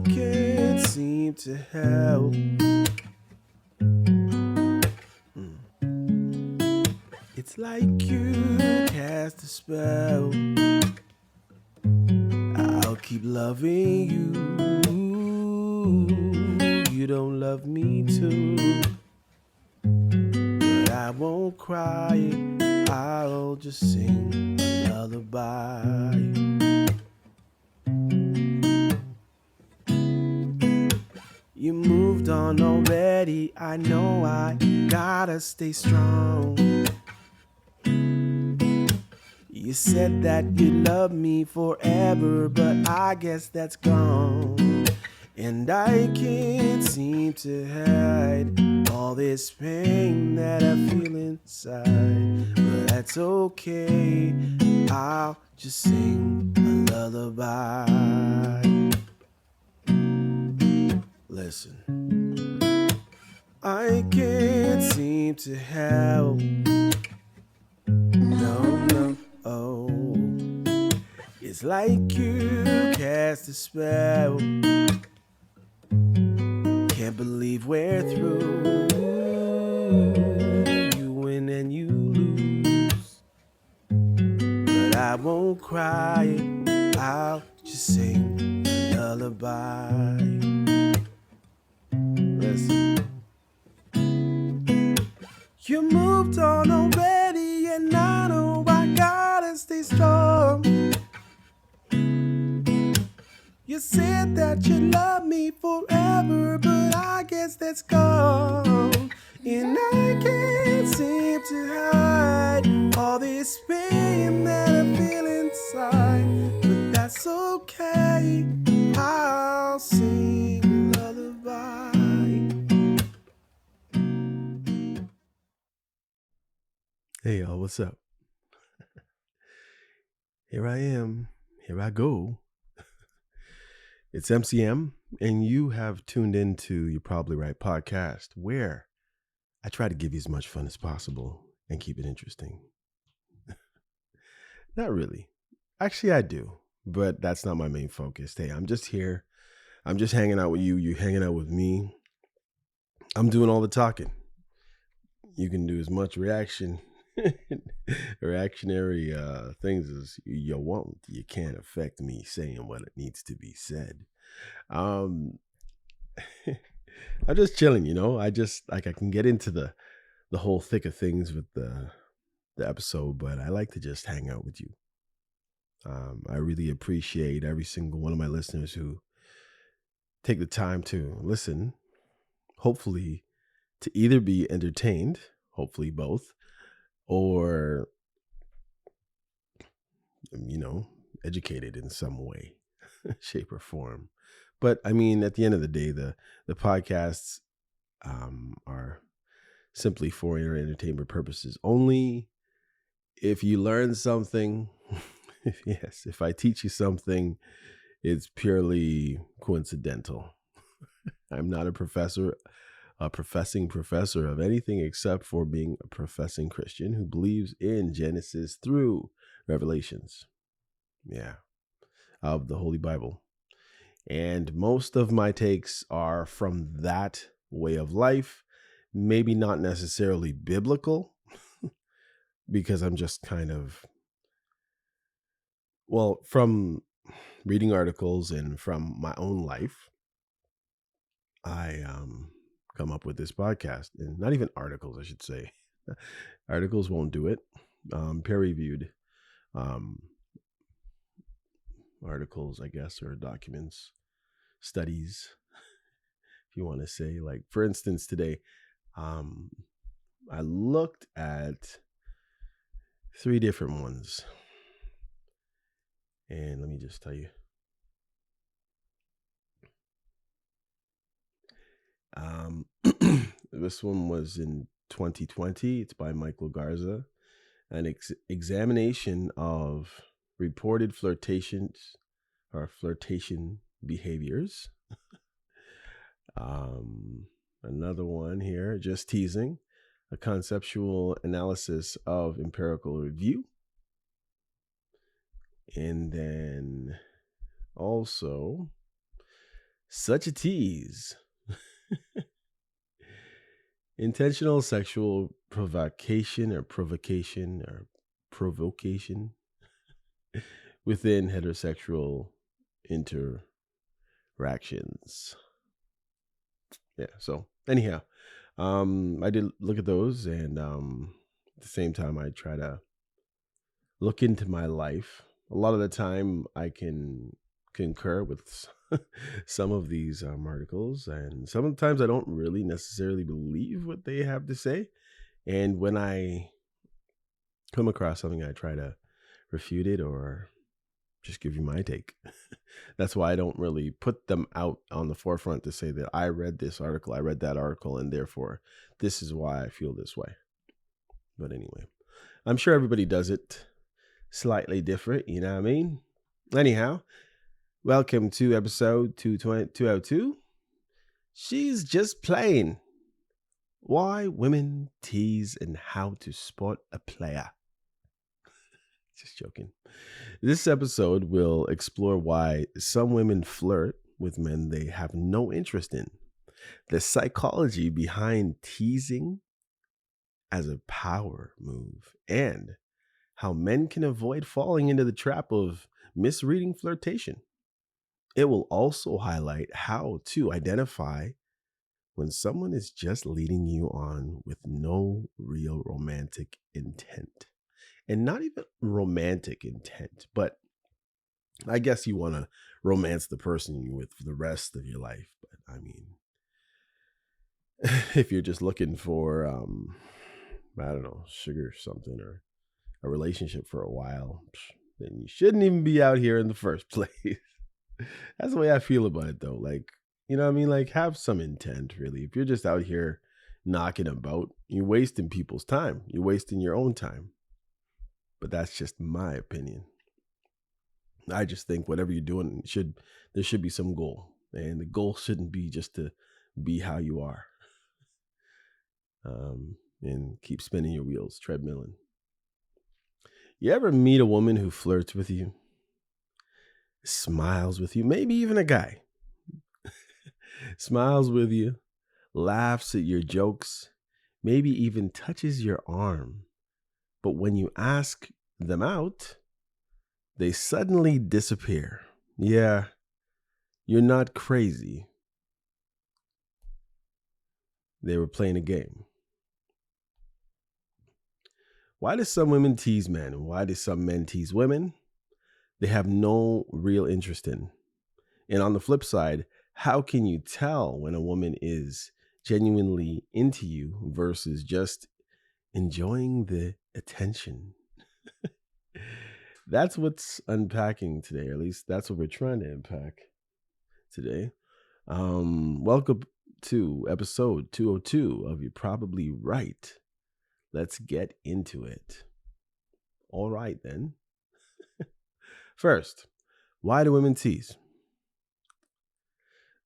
can't seem to help. It's like you cast a spell. I'll keep loving you. You don't love me too. But I won't cry. I'll just sing a lullaby. You moved on already. I know I gotta stay strong. You said that you love me forever, but I guess that's gone. And I can't seem to hide all this pain that I feel inside. But that's okay, I'll just sing a lullaby. Listen, I can't seem to help. No, oh, it's like you cast a spell. Can't believe we're through. You win and you lose. But I won't cry. I'll just sing a lullaby. Listen. You moved on already, and I know I gotta stay strong. You said that you love me forever, but I guess that's gone. And I can't seem to hide all this pain that I feel inside. But that's okay, I'll sing a lullaby. Hey y'all, what's up? Here I am, here I go. It's MCM, and you have tuned into You're Probably Right podcast, where I try to give you as much fun as possible and keep it interesting. Not really. Actually, I do, but that's not my main focus. Hey, I'm just here. I'm just hanging out with you. You're hanging out with me. I'm doing all the talking. You can do as much reactionary things as you want. You can't affect me saying what it needs to be said. I'm just chilling, I just I can get into the whole thick of things with the episode, but I like to just hang out with you. I really appreciate every single one of my listeners who take the time to listen, hopefully to either be entertained, hopefully both, or educated in some way, shape or form. But I mean, at the end of the day, the podcasts are simply for your entertainment purposes. Only if you learn something, yes, if I teach you something, it's purely coincidental. I'm not a professing professor of anything except for being a professing Christian who believes in Genesis through Revelations. Yeah, of the Holy Bible. And most of my takes are from that way of life, maybe not necessarily biblical, because I'm just kind of, from reading articles and from my own life, I come up with this podcast. And not even articles, I should say. Articles won't do it. Peer-reviewed articles, I guess, or documents, studies, if you want to say. Like, for instance, today, I looked at 3 different ones. And let me just tell you. This one was in 2020. It's by Michael Garza. An examination of reported flirtation behaviors. Another one here, just teasing, a conceptual analysis of empirical review. And then also Such a tease. Intentional sexual provocation within heterosexual interactions. Yeah. So anyhow, I did look at those, and at the same time, I try to look into my life. A lot of the time, I can concur with some of these articles, and sometimes I don't really necessarily believe what they have to say. And when I come across something, I try to refute it or just give you my take. That's why I don't really put them out on the forefront to say that I read this article, I read that article, and therefore this is why I feel this way. But anyway, I'm sure everybody does it slightly different, you know what I mean? Anyhow, welcome to episode 202. She's just plain. Why women tease and how to spot a player. Just joking. This episode will explore why some women flirt with men they have no interest in, the psychology behind teasing as a power move, and how men can avoid falling into the trap of misreading flirtation. It will also highlight how to identify when someone is just leading you on with no real romantic intent. And not even romantic intent, but I guess you want to romance the person you're with for the rest of your life. But I mean, if you're just looking for, I don't know, sugar something or a relationship for a while, then you shouldn't even be out here in the first place. That's the way I feel about it, though. Like, you know what I mean? Like, have some intent, really. If you're just out here knocking about, you're wasting people's time. You're wasting your own time. But that's just my opinion. I just think whatever you're doing there should be some goal, and the goal shouldn't be just to be how you are, and keep spinning your wheels, treadmilling. You ever meet a woman who flirts with you, smiles with you, maybe even a guy, smiles with you, laughs at your jokes, maybe even touches your arm, but when you ask them out, they suddenly disappear. Yeah, you're not crazy. They were playing a game. Why do some women tease men? Why do some men tease women? They have no real interest in. And on the flip side, how can you tell when a woman is genuinely into you versus just enjoying the attention? That's what's unpacking today, or at least that's what we're trying to unpack today. Welcome to episode 202 of You're Probably Right. Let's get into it. All right, then. First, why do women tease?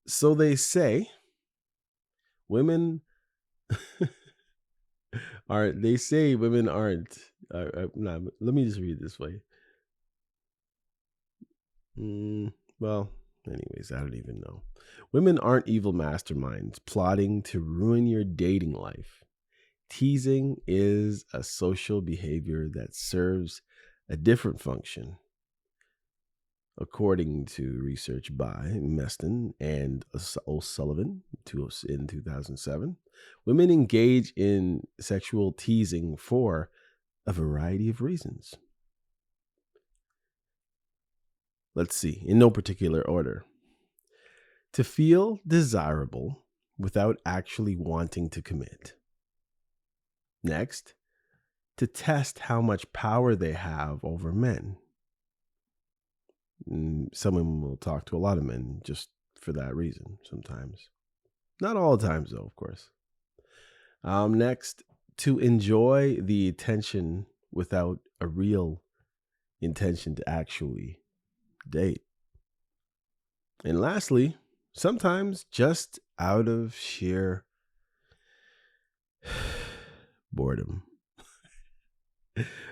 So they say women women aren't. Let me just read it this way. Well, anyways, I don't even know. Women aren't evil masterminds plotting to ruin your dating life. Teasing is a social behavior that serves a different function. According to research by Meston and O'Sullivan in 2007, women engage in sexual teasing for a variety of reasons. Let's see, in no particular order. To feel desirable without actually wanting to commit. Next, to test how much power they have over men. Some women will talk to a lot of men just for that reason sometimes. Not all the times, though, of course. Next, to enjoy the attention without a real intention to actually date. And lastly, sometimes just out of sheer boredom.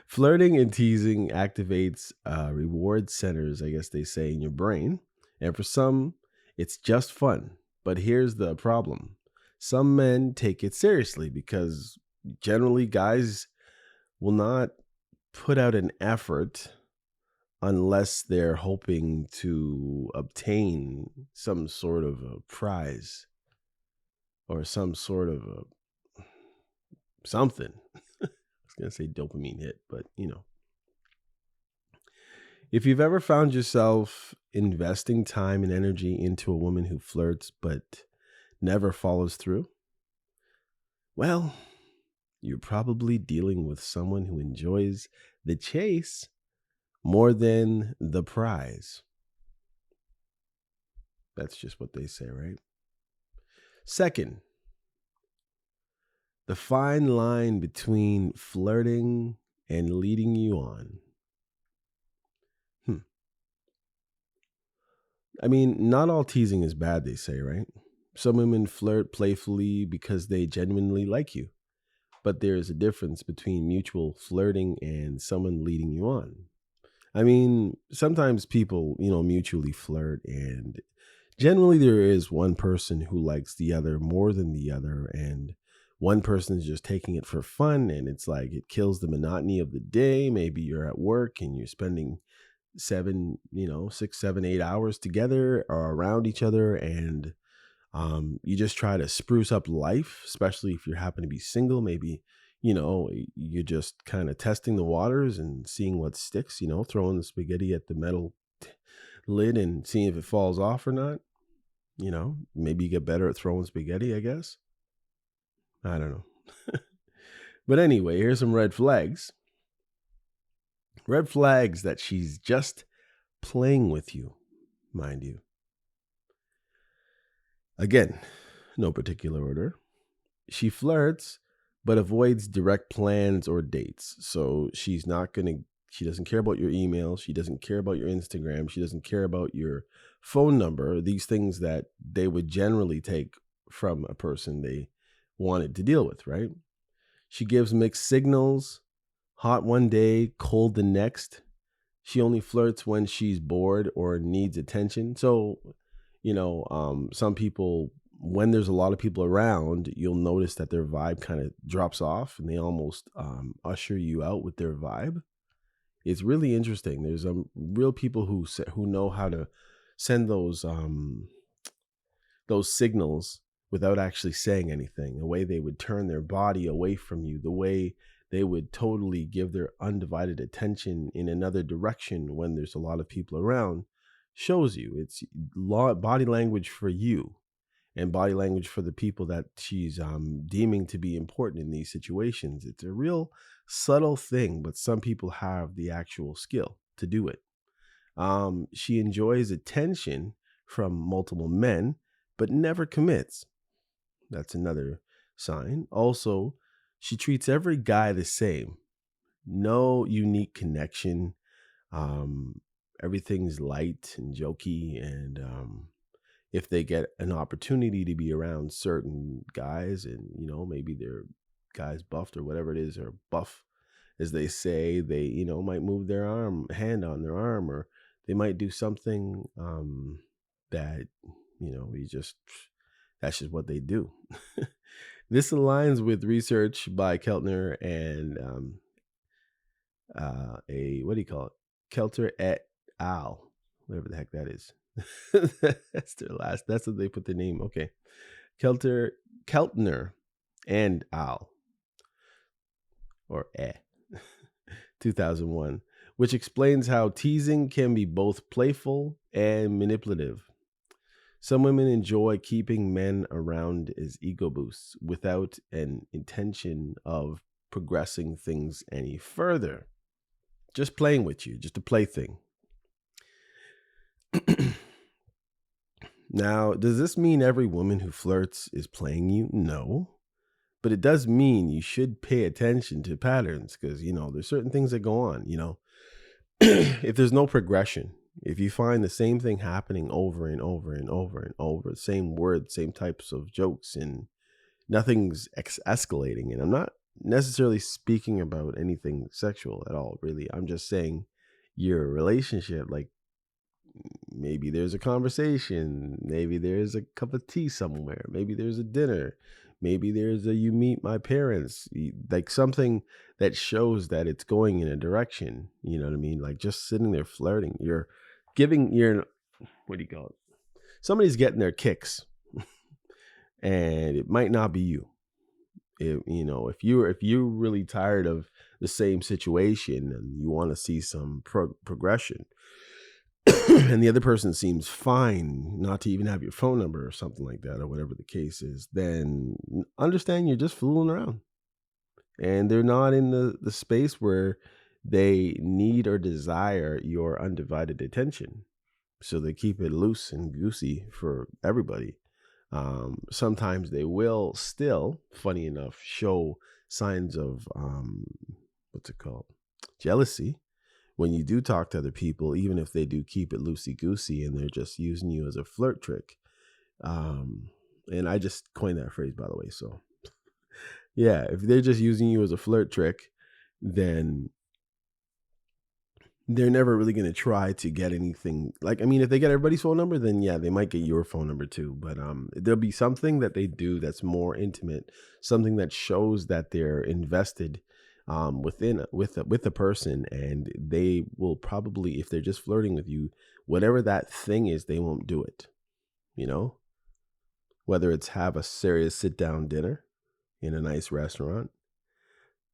Flirting and teasing activates reward centers, I guess they say, in your brain. And for some, It's just fun. But here's the problem: some men take it seriously because generally guys will not put out an effort unless they're hoping to obtain some sort of a prize or some sort of a something. I was going to say dopamine hit, but if you've ever found yourself investing time and energy into a woman who flirts but never follows through, well, you're probably dealing with someone who enjoys the chase more than the prize. That's just what they say, right? Second, the fine line between flirting and leading you on. I mean, not all teasing is bad, they say, right? Some women flirt playfully because they genuinely like you, but there's a difference between mutual flirting and someone leading you on. I mean, sometimes people, mutually flirt, and generally there is one person who likes the other more than the other, and one person is just taking it for fun, and it's like it kills the monotony of the day. Maybe you're at work and you're spending 6, 7, 8 hours together or around each other, and you just try to spruce up life, especially if you happen to be single. Maybe you're just kind of testing the waters and seeing what sticks, throwing the spaghetti at the metal lid and seeing if it falls off or not. Maybe you get better at throwing spaghetti, I guess. I don't know. But anyway, here's some red flags. Red flags that she's just playing with you, mind you. Again, no particular order. She flirts, but avoids direct plans or dates. So she doesn't care about your email. She doesn't care about your Instagram. She doesn't care about your phone number. These things that they would generally take from a person they wanted to deal with, right? She gives mixed signals: hot one day, cold the next. She only flirts when she's bored or needs attention. So, some people, when there's a lot of people around, you'll notice that their vibe kind of drops off and they almost usher you out with their vibe. It's really interesting. There's real people who know how to send those signals without actually saying anything. The way they would turn their body away from you, the way they would totally give their undivided attention in another direction when there's a lot of people around, shows you it's body language for you and body language for the people that she's deeming to be important in these situations. It's a real subtle thing, but some people have the actual skill to do it. She enjoys attention from multiple men, but never commits. That's another sign. Also, she treats every guy the same. No unique connection. Um, Everything's light and jokey, and if they get an opportunity to be around certain guys, and maybe they're guys buffed or whatever it is, or buff as they say, they might move their hand on their arm, or they might do something that we just that's just what they do. This aligns with research by Keltner and a what do you call it? Kelter et al. Whatever the heck that is. That's their last. That's what they put the name. Okay, Keltner and al. Or 2001, which explains how teasing can be both playful and manipulative. Some women enjoy keeping men around as ego boosts without an intention of progressing things any further. Just playing with you, just a plaything. Now, does this mean every woman who flirts is playing you? No. But it does mean you should pay attention to patterns because, there's certain things that go on, if there's no progression, if you find the same thing happening over and over and over and over, same words, same types of jokes, and nothing's escalating. And I'm not necessarily speaking about anything sexual at all, really. I'm just saying your relationship, like, maybe there's a conversation, maybe there's a cup of tea somewhere, maybe there's a dinner, maybe there's a you meet my parents, like something that shows that it's going in a direction. You know what I mean? Like just sitting there flirting, you're giving your, what do you call it? Somebody's getting their kicks, and it might not be you. If you're really tired of the same situation and you want to see some progression, and the other person seems fine not to even have your phone number or something like that, or whatever the case is, then understand you're just fooling around, and they're not in the space where they need or desire your undivided attention. So they keep it loose and goosey for everybody. Sometimes they will still, funny enough, show signs of what's it called? Jealousy when you do talk to other people, even if they do keep it loosey goosey and they're just using you as a flirt trick. Um, and I just coined that phrase, by the way. So yeah, if they're just using you as a flirt trick, then they're never really going to try to get anything. Like, I mean, if they get everybody's phone number, then yeah, they might get your phone number too. But there'll be something that they do that's more intimate, something that shows that they're invested with the person, and they will probably, if they're just flirting with you, whatever that thing is, they won't do it. You know, whether it's have a serious sit down dinner in a nice restaurant,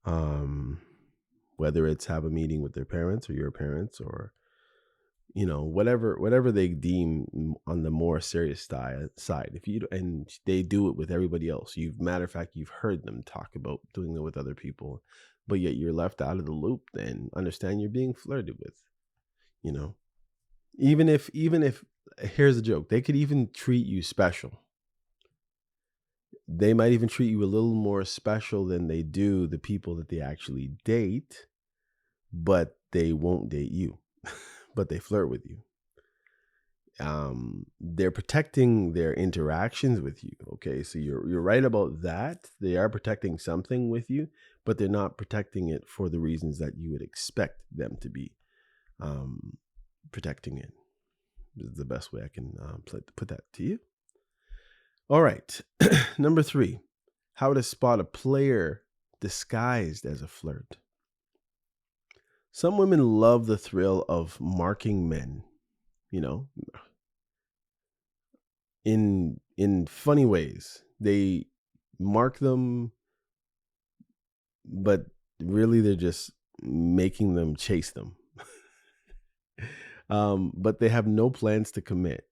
um, whether it's have a meeting with their parents or your parents, or whatever they deem on the more serious side. If you and they do it with everybody else, matter of fact, you've heard them talk about doing it with other people, but yet you're left out of the loop, then understand you're being flirted with. you know even if here's a joke, they could even treat you special. They might even treat you a little more special than they do the people that they actually date, but they won't date you. But they flirt with you. They're protecting their interactions with you. Okay, so you're right about that. They are protecting something with you, but they're not protecting it for the reasons that you would expect them to be um, protecting it. Is the best way I can put that to you. All right, number 3, how to spot a player disguised as a flirt. Some women love the thrill of marking men, you know, in funny ways. They mark them, but really they're just making them chase them. But they have no plans to commit.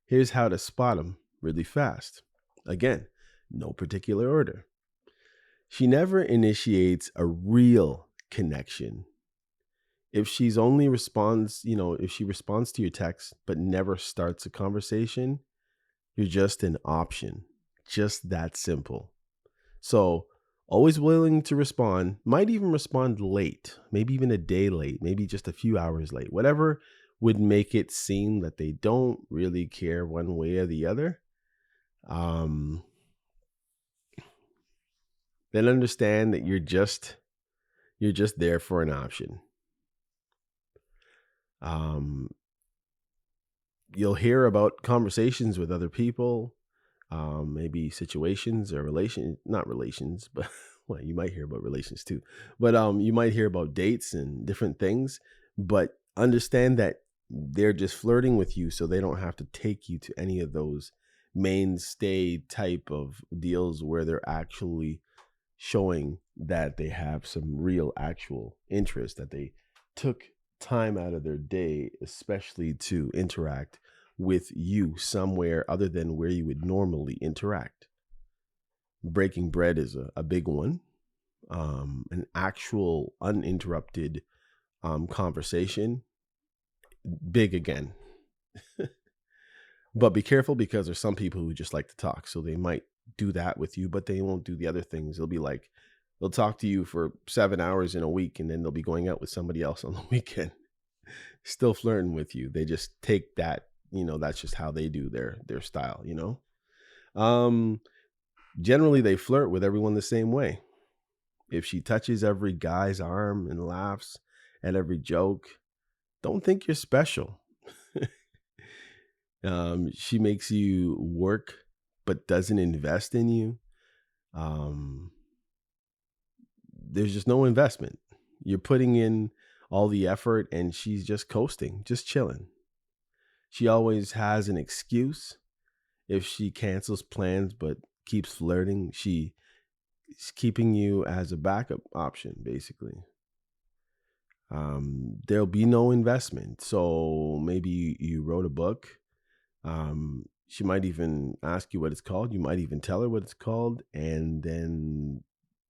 Here's how to spot them really fast. Again, no particular order. She never initiates a real connection. If she's only responds, if she responds to your text but never starts a conversation, you're just an option. Just that simple. So, always willing to respond, might even respond late, maybe even a day late, maybe just a few hours late, whatever would make it seem that they don't really care one way or the other. Then understand that you're just there for an option. Um, you'll hear about conversations with other people, maybe situations or not relations, but well, you might hear about relations too. But you might hear about dates and different things. But understand that they're just flirting with you, so they don't have to take you to any of those mainstay type of deals where they're actually showing that they have some real actual interest, that they took time out of their day, especially to interact with you somewhere other than where you would normally interact. Breaking bread is a big one. An actual uninterrupted conversation, big again. But be careful, because there's some people who just like to talk. So they might do that with you, but they won't do the other things. They'll be like, they'll talk to you for 7 hours in a week, and then they'll be going out with somebody else on the weekend, still flirting with you. They just take that, that's just how they do their style. Generally they flirt with everyone the same way. If she touches every guy's arm and laughs at every joke, don't think you're special. She makes you work but doesn't invest in you. Um, there's just no investment. You're putting in all the effort and she's just coasting, just chilling. She always has an excuse if she cancels plans but keeps flirting. She's keeping you as a backup option, basically. There'll be no investment. So maybe you wrote a book. She might even ask you what it's called. You might even tell her what it's called, and then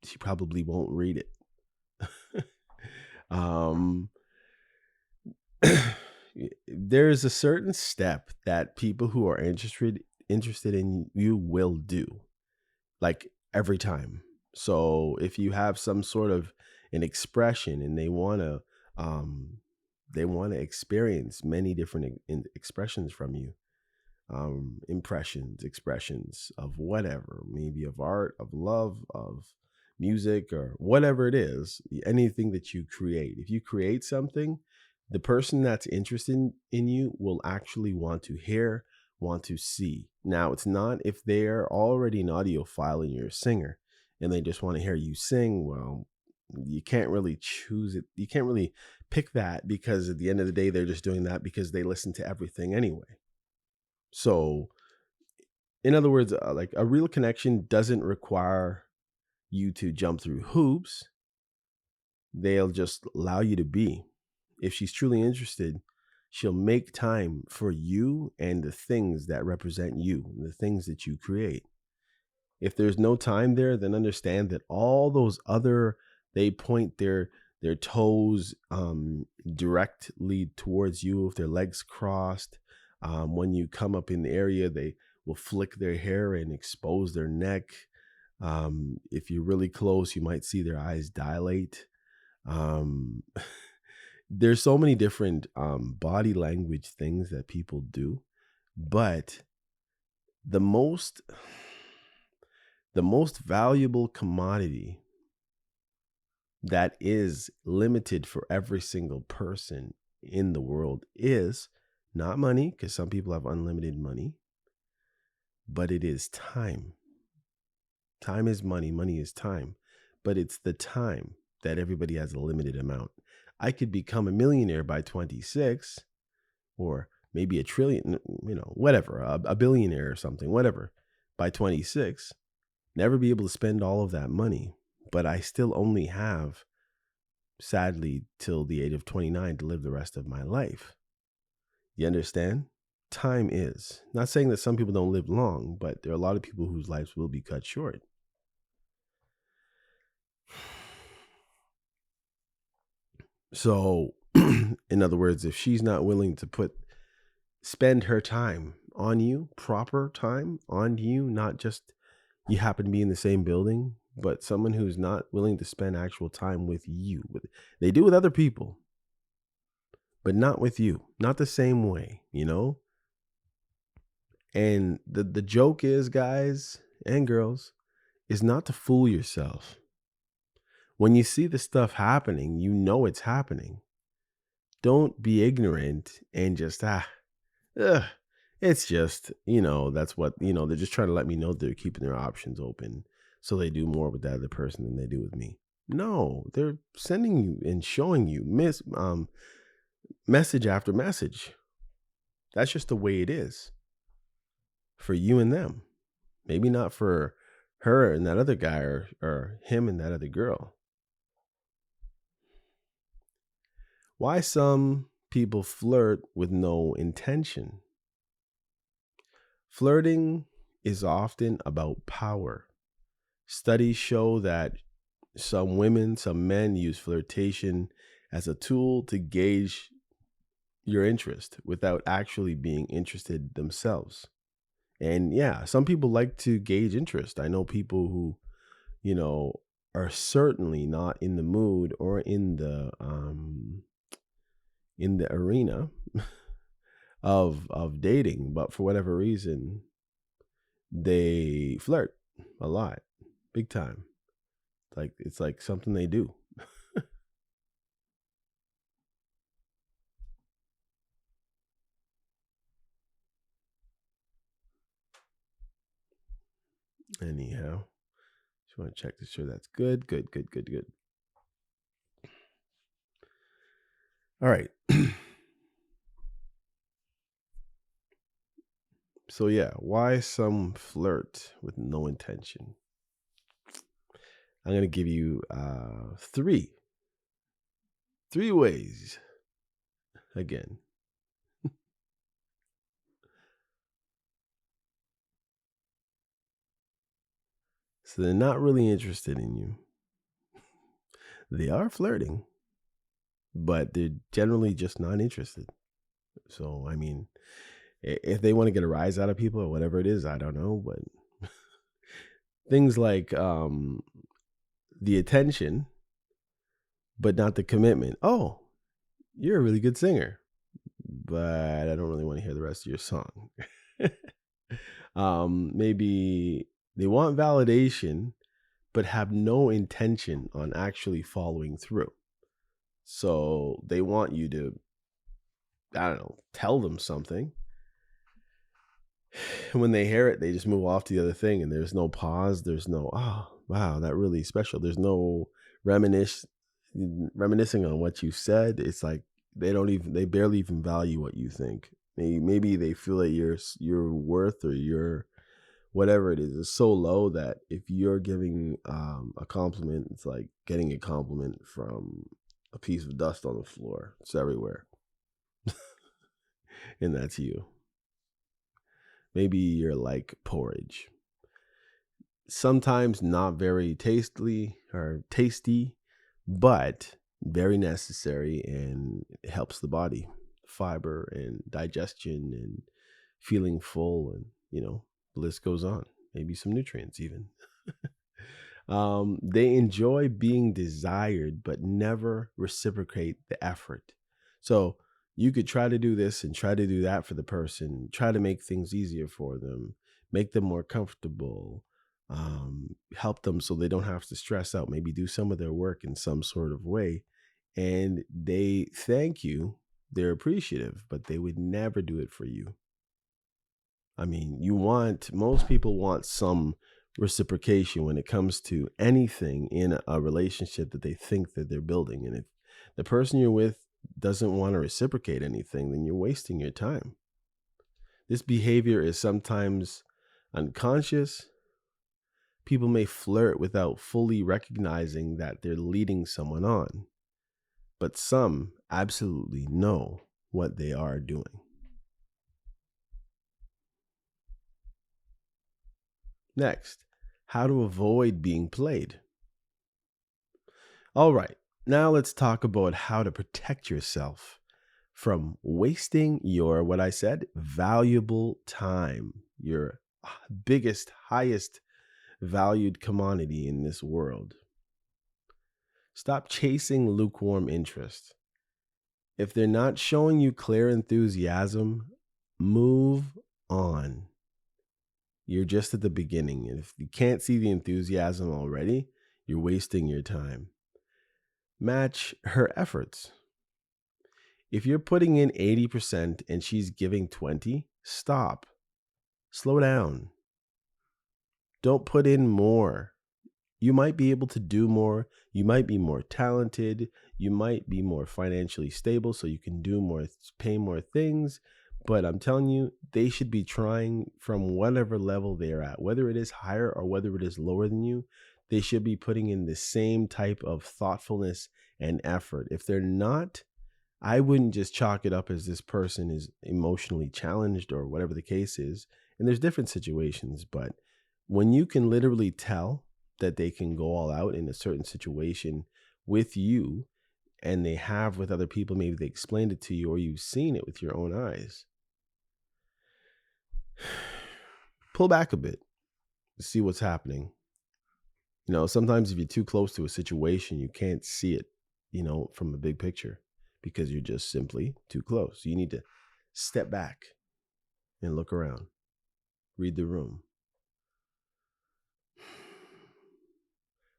she probably won't read it. um, there's a certain step that people who are interested in you will do, like every time. So if you have some sort of an expression and um they want to experience many different expressions from you, impressions, expressions of whatever, maybe of art, of love, of music, or whatever it is, anything that you create. If you create something, the person that's interested in you will actually want to hear, want to see. Now, it's not if they're already an audiophile and you're a singer and they just want to hear you sing. Well, you can't really choose it. You can't really pick that, because at the end of the day, they're just doing that because they listen to everything anyway. So, in other words, like a real connection doesn't require you to jump through hoops. They'll just allow you to be. If she's truly interested, she'll make time for you and the things that represent you, the things that you create. If there's no time there, then understand that all those other, they point their toes directly towards you with their legs crossed. When you come up in the area, they will flick their hair and expose their neck. If you're really close, you might see their eyes dilate. Um, there's so many different body language things that people do, but the most the most valuable commodity that is limited for every single person in the world is not money, because some people have unlimited money, but it is time. Time is money, money is time, but it's the time that everybody has a limited amount. I could become a millionaire by 26, or maybe a trillion, whatever, a billionaire or something, whatever, by 26, never be able to spend all of that money. But I still only have, sadly, till the age of 29 to live the rest of my life. You understand? Time is. Not saying that some people don't live long, but there are a lot of people whose lives will be cut short. So, in other words, if she's not willing to spend her time on you, proper time on you, not just you happen to be in the same building, but someone who's not willing to spend actual time with you. They do with other people, but not with you, not the same way, And the joke is, guys and girls, is not to fool yourself. When you see the stuff happening, you know it's happening. Don't be ignorant and just ugh, it's just, that's what, they're just trying to let me know they're keeping their options open so they do more with that other person than they do with me. No, they're sending you and showing you message after message. That's just the way it is for you and them. Maybe not for her and that other guy, or him and that other girl. Why some people flirt with no intention? Flirting is often about power. Studies show that some women, some men use flirtation as a tool to gauge your interest without actually being interested themselves. And yeah, some people like to gauge interest. I know people who, are certainly not in the mood or in the arena of dating, but for whatever reason, they flirt a lot, big time. Like it's like something they do. Anyhow, just want to check to sure that's good. Good, good, good, good. All right. So yeah, why some flirt with no intention? I'm gonna give you three ways again. So they're not really interested in you. They are flirting, but they're generally just not interested. So I mean, if they want to get a rise out of people or whatever it is, I don't know, but things like the attention, but not the commitment. Oh, you're a really good singer, but I don't really want to hear the rest of your song. Maybe they want validation, but have no intention on actually following through. So they want you to, I don't know, tell them something. When they hear it, they just move off to the other thing, and there's no pause. There's no, oh, wow, that really special. There's no reminisce, reminiscing on what you said. It's like they barely even value what you think. Maybe they feel that your worth or your whatever it is so low that if you're giving a compliment, it's like getting a compliment from a piece of dust on the floor. It's everywhere, and that's you. Maybe you're like porridge. Sometimes not very tasty, but very necessary, and it helps the body. Fiber and digestion and feeling full, and the list goes on. Maybe some nutrients even. They enjoy being desired, but never reciprocate the effort. So you could try to do this and try to do that for the person, try to make things easier for them, make them more comfortable, help them so they don't have to stress out, maybe do some of their work in some sort of way. And they thank you, they're appreciative, but they would never do it for you. I mean, most people want some reciprocation when it comes to anything in a relationship that they think that they're building. And if the person you're with doesn't want to reciprocate anything, then you're wasting your time. This behavior is sometimes unconscious. People may flirt without fully recognizing that they're leading someone on, but some absolutely know what they are doing. Next, how to avoid being played. All right, now let's talk about how to protect yourself from wasting what I said, valuable time, your biggest, highest valued commodity in this world. Stop chasing lukewarm interest. If they're not showing you clear enthusiasm, move on. You're just at the beginning. And if you can't see the enthusiasm already, you're wasting your time. Match her efforts. If you're putting in 80% and she's giving 20, stop. Slow down. Don't put in more. You might be able to do more. You might be more talented. You might be more financially stable so you can do more, pay more things. But I'm telling you, they should be trying from whatever level they're at, whether it is higher or whether it is lower than you. They should be putting in the same type of thoughtfulness and effort. If they're not, I wouldn't just chalk it up as this person is emotionally challenged or whatever the case is. And there's different situations, but when you can literally tell that they can go all out in a certain situation with you and they have with other people, maybe they explained it to you or you've seen it with your own eyes, pull back a bit to see what's happening. Sometimes if you're too close to a situation, you can't see it, from a big picture because you're just simply too close. You need to step back and look around, read the room.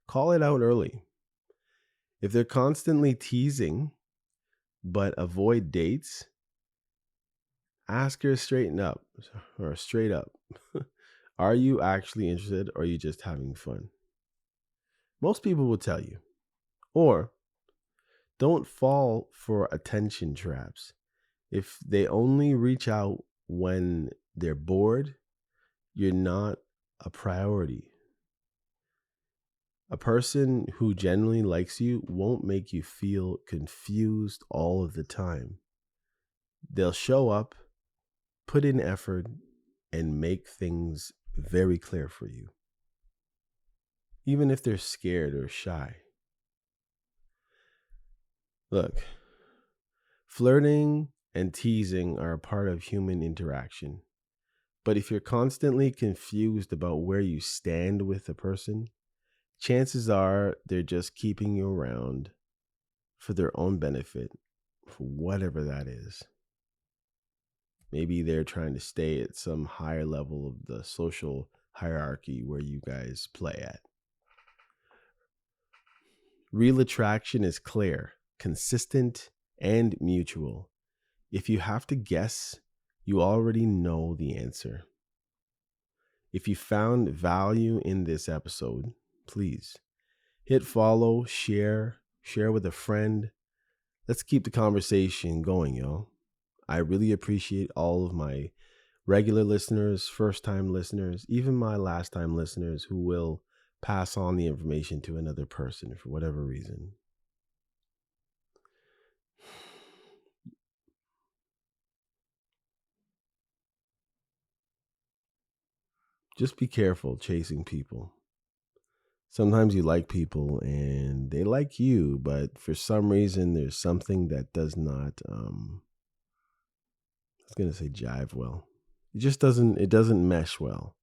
Call it out early. If they're constantly teasing but avoid dates, ask her straighten up or straight up. Are you actually interested or are you just having fun? Most people will tell you. Or don't fall for attention traps. If they only reach out when they're bored, you're not a priority. A person who genuinely likes you won't make you feel confused all of the time. They'll show up, put in effort, and make things very clear for you, even if they're scared or shy. Look, flirting and teasing are a part of human interaction. But if you're constantly confused about where you stand with a person, chances are they're just keeping you around for their own benefit, for whatever that is. Maybe they're trying to stay at some higher level of the social hierarchy where you guys play at. Real attraction is clear, consistent, and mutual. If you have to guess, you already know the answer. If you found value in this episode, please hit follow, share with a friend. Let's keep the conversation going, y'all. I really appreciate all of my regular listeners, first time listeners, even my last time listeners who will pass on the information to another person for whatever reason. Just be careful chasing people. Sometimes you like people and they like you, but for some reason there's something that does not I was going to say jive well. It doesn't mesh well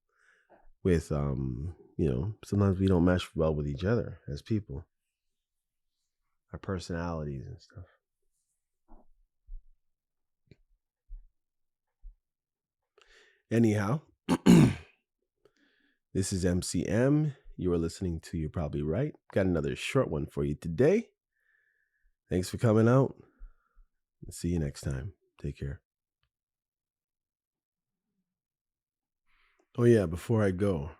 with sometimes we don't mesh well with each other as people. Our personalities and stuff. Anyhow, this is MCM. You are listening to You're Probably Right. Got another short one for you today. Thanks for coming out. See you next time. Take care. Oh, yeah, before I go,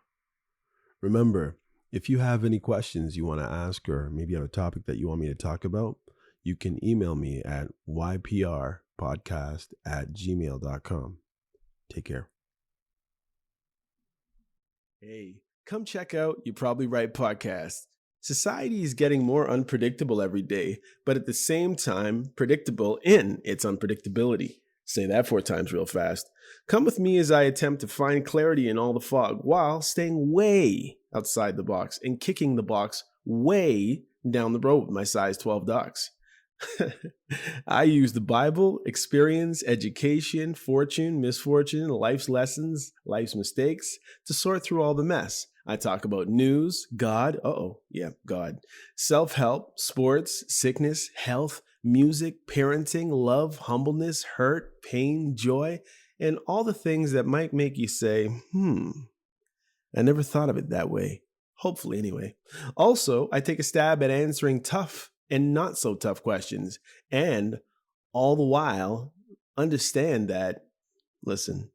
remember, if you have any questions you want to ask or maybe you have a topic that you want me to talk about, you can email me at yprpodcast@gmail.com. Take care. Hey, come check out You Probably Right podcast. Society is getting more unpredictable every day, but at the same time, predictable in its unpredictability. Say that 4 times real fast. Come with me as I attempt to find clarity in all the fog while staying way outside the box and kicking the box way down the road with my size 12 ducks. I use the Bible, experience, education, fortune, misfortune, life's lessons, life's mistakes to sort through all the mess. I talk about news, God, God, self-help, sports, sickness, health, music, parenting, love, humbleness, hurt, pain, joy, and all the things that might make you say, I never thought of it that way. Hopefully, anyway. Also, I take a stab at answering tough and not so tough questions, and all the while understand that, listen,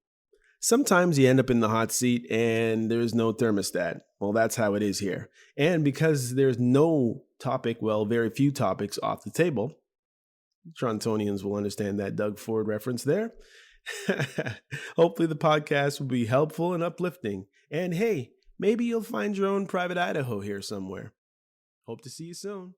sometimes you end up in the hot seat and there's no thermostat. Well, that's how it is here. And because there's no topic, very few topics off the table, Torontonians will understand that Doug Ford reference there. Hopefully the podcast will be helpful and uplifting. And hey, maybe you'll find your own private Idaho here somewhere. Hope to see you soon.